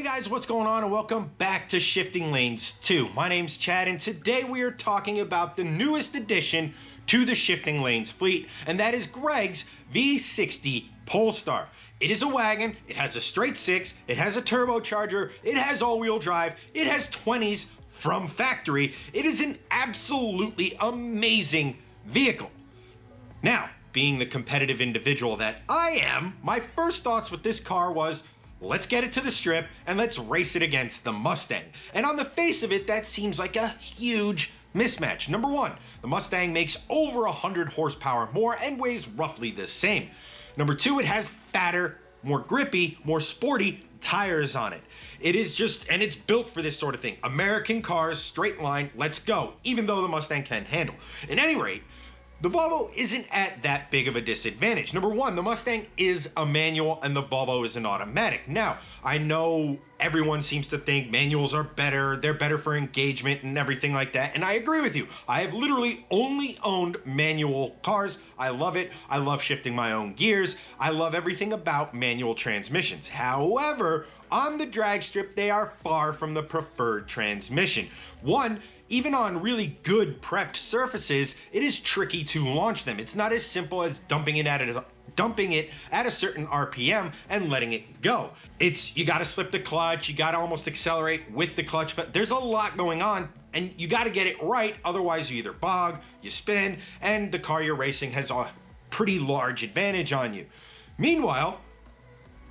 Guys, what's going on, and welcome back to Shifting Lanes 2. My name's Chad, and today we are talking about the newest addition to the Shifting Lanes fleet, and that is Greg's V60 Polestar. It is a wagon, it has a straight six, it has a turbocharger, it has all-wheel drive, it has 20s from factory. It is an absolutely amazing vehicle. Now, being the competitive individual that I am, my first thoughts with this car was, let's get it to the strip and let's race it against the Mustang. And on the face of it, that seems like a huge mismatch. Number one, the Mustang makes over 100 horsepower more and weighs roughly the same. Number two, it has fatter, more grippy, more sporty tires on it. It is just, and it's built for this sort of thing. American cars, straight line, let's go, even though the Mustang can handle. At any rate, the Volvo isn't at that big of a disadvantage. Number one, the Mustang is a manual and the Volvo is an automatic. Now, I know everyone seems to think manuals are better, they're better for engagement and everything like that, and I agree with you. I have literally only owned manual cars. I love it. I love shifting my own gears. I love everything about manual transmissions. However, on the drag strip, they are far from the preferred transmission. One, even on really good prepped surfaces, it is tricky to launch them. It's not as simple as dumping it at a certain RPM and letting it go. You gotta slip the clutch, you gotta almost accelerate with the clutch, but there's a lot going on and you gotta get it right, otherwise you either bog, you spin, and the car you're racing has a pretty large advantage on you. Meanwhile,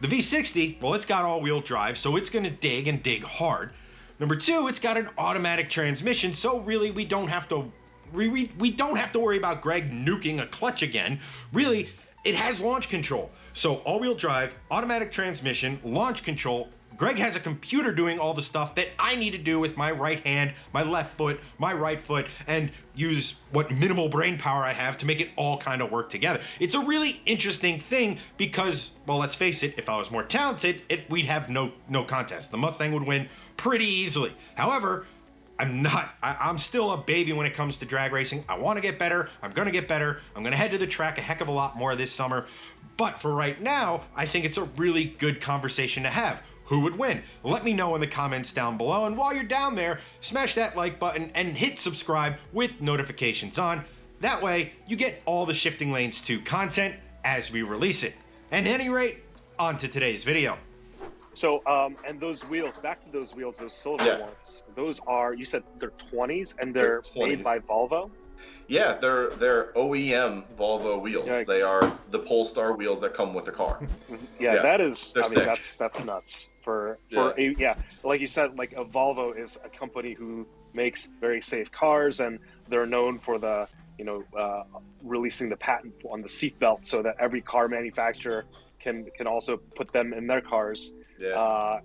the V60, well, it's got all-wheel drive, so it's gonna dig and dig hard. Number two, it's got an automatic transmission, so really we don't have to worry about Greg nuking a clutch again. Really, it has launch control. So all-wheel drive, automatic transmission, launch control. Greg has a computer doing all the stuff that I need to do with my right hand, my left foot, my right foot, and use what minimal brain power I have to make it all kind of work together. It's a really interesting thing because, well, let's face it, if I was more talented, we'd have no contest. The Mustang would win pretty easily. However, I'm still a baby when it comes to drag racing. I want to get better. I'm going to get better. I'm going to head to the track a heck of a lot more this summer. But for right now, I think it's a really good conversation to have. Who would win? Let me know in the comments down below. And while you're down there, smash that like button and hit subscribe with notifications on. That way, you get all the Shifting Lanes 2 content as we release it. At any rate, on to today's video. So, and those wheels, back to those wheels, those silver ones, those are, you said they're 20s and they're 20s. Made by Volvo? Yeah, they're OEM Volvo wheels. Yikes. They are the Polestar wheels that come with the car. Yeah, that is, I mean, that's nuts. Like you said, like a Volvo is a company who makes very safe cars, and they're known for the, releasing the patent on the seatbelt so that every car manufacturer can also put them in their cars.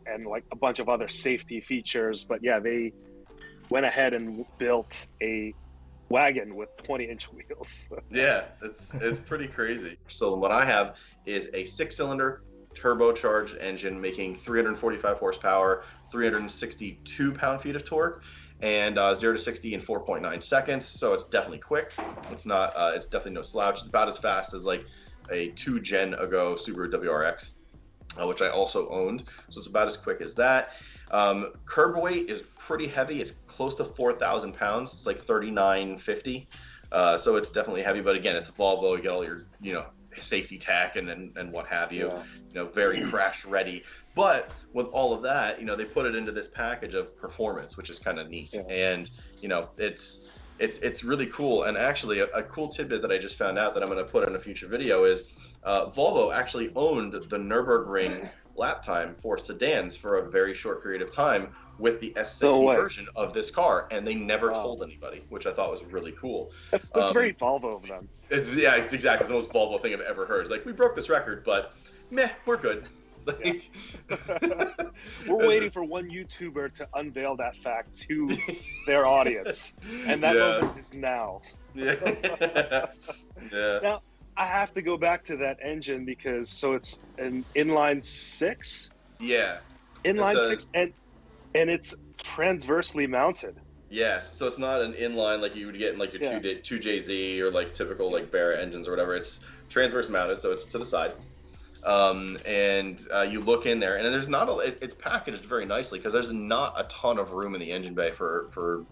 And like a bunch of other safety features. But yeah, they went ahead and built a wagon with 20-inch wheels. Yeah, it's pretty crazy. So what I have is a 6-cylinder turbocharged engine making 345 horsepower, 362 pound-feet of torque, and 0 to 60 in 4.9 seconds. So it's definitely quick. It's not. It's definitely no slouch. It's about as fast as like a 2-gen ago Subaru WRX. Which I also owned, so it's about as quick as that. Curb weight is pretty heavy. It's close to 4,000 pounds. It's like 3,950. So it's definitely heavy, but again, it's a Volvo. You get all your, safety tech and what have you. Very crash ready. But with all of that, they put it into this package of performance, which is kind of neat. And it's really cool. And actually, a cool tidbit that I just found out that I'm going to put in a future video is Volvo actually owned the Nürburgring lap time for sedans for a very short period of time with the S60 version of this car, and they never told anybody, which I thought was really cool. That's very Volvo of them. It's exactly. It's the most Volvo thing I've ever heard. It's like, we broke this record, but meh, we're good. We're waiting for one YouTuber to unveil that fact to their audience, and that moment is now. Now, I have to go back to that engine because it's an inline 6. Yeah. Inline 6, and it's transversely mounted. Yes, so it's not an inline like you would get in like your 2JZ or like typical like Barrett engines or whatever. It's transverse mounted, so it's to the side. And you look in there, and there's not it's packaged very nicely because there's not a ton of room in the engine bay for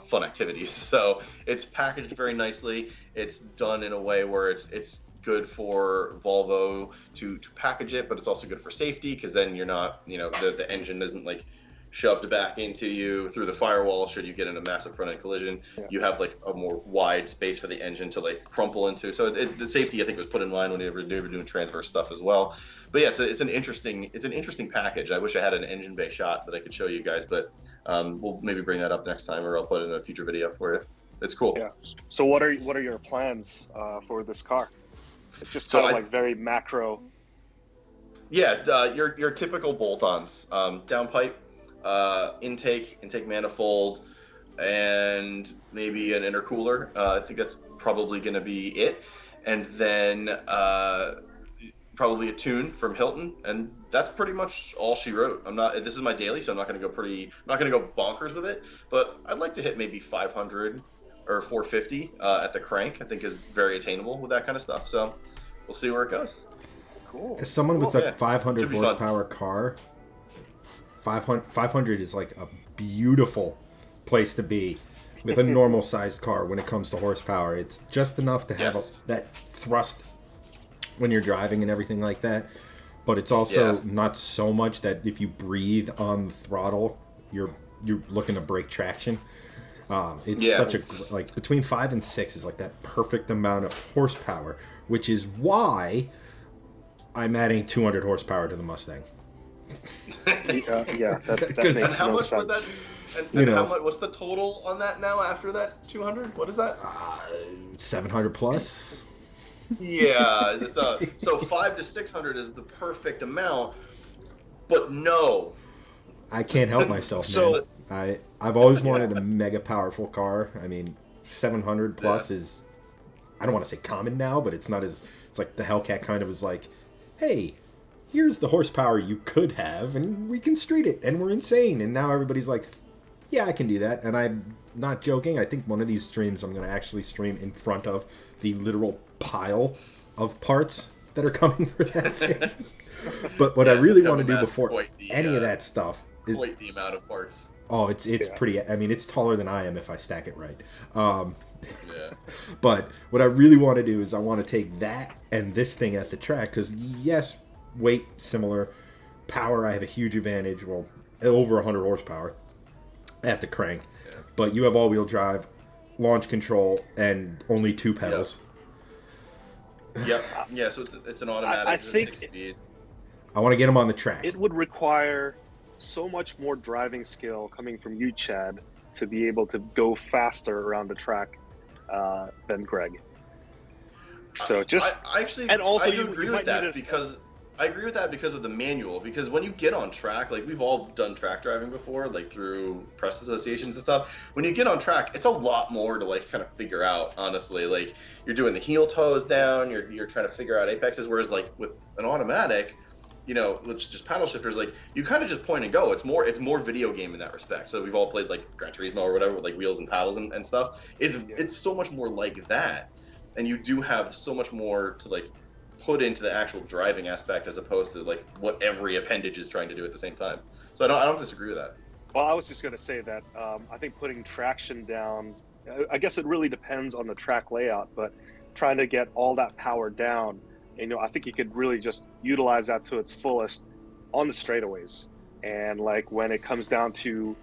fun activities. So it's packaged very nicely. It's done in a way where it's good for Volvo to package it, but it's also good for safety because then you're not, the engine isn't like shoved back into you through the firewall should you get in a massive front end collision. Yeah. You have like a more wide space for the engine to like crumple into. So the safety I think was put in line when they were doing transverse stuff as well. But yeah, it's an interesting package. I wish I had an engine bay shot that I could show you guys, but we'll maybe bring that up next time, or I'll put it in a future video for you. It's cool. Yeah. So what are your plans for this car? It's just kind of like very macro. Yeah, your typical bolt-ons, downpipe, intake manifold, and maybe an intercooler. I think that's probably going to be it, and then probably a tune from Hilton, and that's pretty much all she wrote. This is my daily, so I'm not going to go bonkers with it, but I'd like to hit maybe 500 or 450 at the crank. I think is very attainable with that kind of stuff. So we'll see where it goes. Cool. As someone with a 500 horsepower car, 500 is like a beautiful place to be with a normal sized car when it comes to horsepower. It's just enough to have that thrust when you're driving and everything like that, but it's also not so much that if you breathe on the throttle, you're looking to break traction. It's such a like between 5 and 6 is like that perfect amount of horsepower, which is why I'm adding 200 horsepower to the Mustang. That makes no sense. What's the total on that now after that 200? What is that? 700 plus. Yeah, so 5 to 600 is the perfect amount, but no. I can't help myself, man. I've always wanted a mega powerful car. I mean, 700 plus is, I don't want to say common now, but it's like the Hellcat kind of was like, hey, here's the horsepower you could have, and we can street it, and we're insane. And now everybody's like, yeah, I can do that. And I'm not joking. I think one of these streams I'm going to actually stream in front of the literal pile of parts that are coming for that thing. But what I really want to do before any of that stuff is quite the amount of parts. Oh, it's pretty. I mean, it's taller than I am if I stack it right. But what I really want to do is I want to take that and this thing at the track because yes, weight similar, power I have a huge advantage. Well, over 100 horsepower at the crank, but you have all-wheel drive, launch control, and only 2 pedals. Yep. Yeah. So it's an automatic. I think 6-speed. I want to get them on the track. It would require so much more driving skill coming from you, Chad, to be able to go faster around the track than Greg. So I agree with that because of the manual. Because when you get on track, like we've all done track driving before, like through press associations and stuff. When you get on track, it's a lot more to like kind of figure out. Honestly, like you're doing the heel toes down, you're trying to figure out apexes. Whereas like with an automatic, which just paddle shifters, like you kind of just point and go. It's more video game in that respect. So we've all played like Gran Turismo or whatever with like wheels and paddles and stuff. It's so much more like that, and you do have so much more to like put into the actual driving aspect as opposed to like what every appendage is trying to do at the same time. So I don't disagree with that. Well, I was just going to say that I think putting traction down, I guess it really depends on the track layout, but trying to get all that power down, I think you could really just utilize that to its fullest on the straightaways. And like when it comes down to,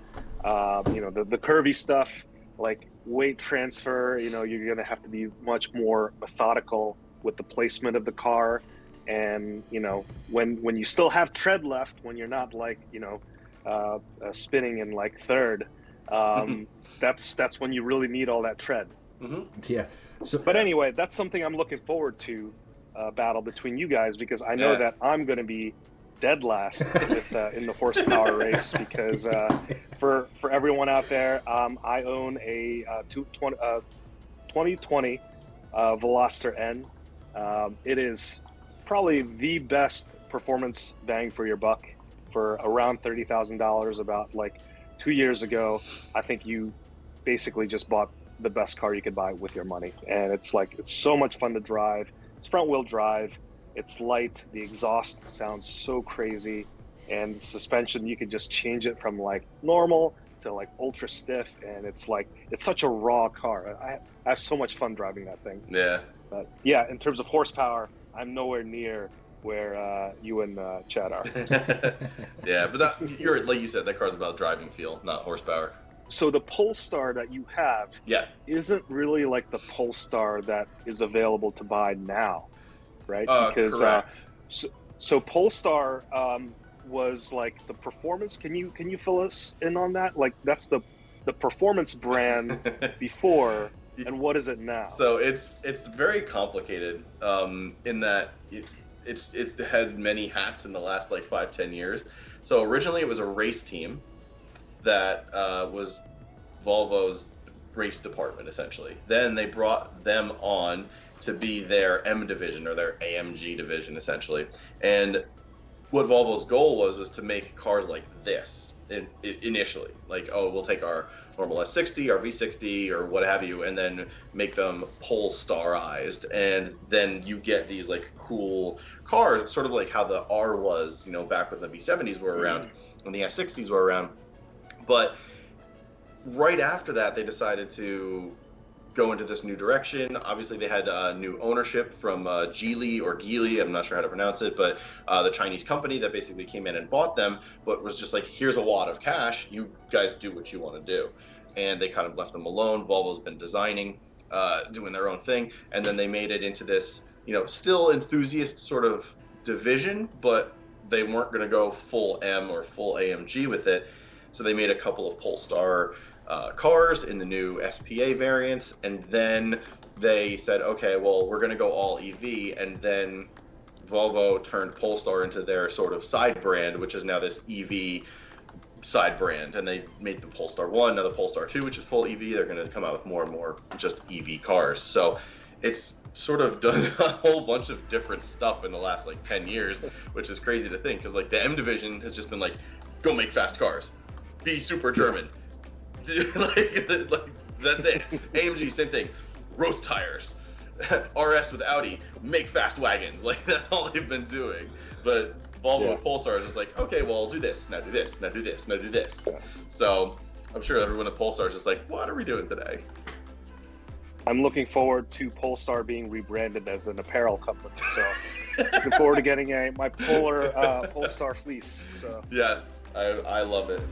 the curvy stuff, like weight transfer, you're going to have to be much more methodical with the placement of the car. And, when you still have tread left, when you're not like, spinning in like third, that's when you really need all that tread. Mm-hmm. Yeah. But anyway, that's something I'm looking forward to. Battle between you guys because I know that I'm going to be dead last in the horsepower race because for everyone out there, I own a 2020 Veloster N. It is probably the best performance bang for your buck for around $30,000. About like 2 years ago, I think you basically just bought the best car you could buy with your money, and it's so much fun to drive. It's front wheel drive. It's light. The exhaust sounds so crazy, and the suspension, you could just change it from like normal to like ultra stiff, and it's such a raw car. I have so much fun driving that thing. Yeah. But yeah, in terms of horsepower, I'm nowhere near where you and Chad are. Yeah, but you're like you said, that car's about driving feel, not horsepower. So the Polestar that you have isn't really like the Polestar that is available to buy now, right? Because correct. So Polestar was like the performance. Can you fill us in on that? Like that's the performance brand before, and what is it now? So it's very complicated in that it's had many hats in the last like 5-10 years. So originally it was a race team that was Volvo's race department essentially. Then they brought them on to be their M division or their AMG division essentially. And what Volvo's goal was to make cars like this initially. Like, oh, we'll take our normal S60, our V60 or what have you, and then make them Polestarized. And then you get these like cool cars, sort of like how the R was, you know, back when the V70s were around and the S60s were around. But right after that, they decided to go into this new direction. Obviously, they had new ownership from Geely, I'm not sure how to pronounce it, but the Chinese company that basically came in and bought them, but was just like, here's a wad of cash, you guys do what you want to do. And they kind of left them alone. Volvo's been designing, doing their own thing, and then they made it into this, you know, still enthusiast sort of division, but they weren't going to go full M or full AMG with it. So they made a couple of Polestar cars in the new SPA variants, and then they said, okay, well, we're going to go all EV, and then Volvo turned Polestar into their sort of side brand, which is now this EV side brand, and they made the Polestar 1, now the Polestar 2, which is full EV. They're going to come out with more and more just EV cars. So it's sort of done a whole bunch of different stuff in the last like 10 years, which is crazy to think, because like the M division has just been like, go make fast cars, be super German. like that's it. AMG, same thing. Roast tires. RS with Audi, make fast wagons. Like that's all they've been doing. But Volvo with Polestar is just like, okay, well, I'll do this, now do this, now do this, now do this. So I'm sure everyone at Polestar is just like, what are we doing today? I'm looking forward to Polestar being rebranded as an apparel company. So looking forward to getting my Polestar fleece. So yes, I love it.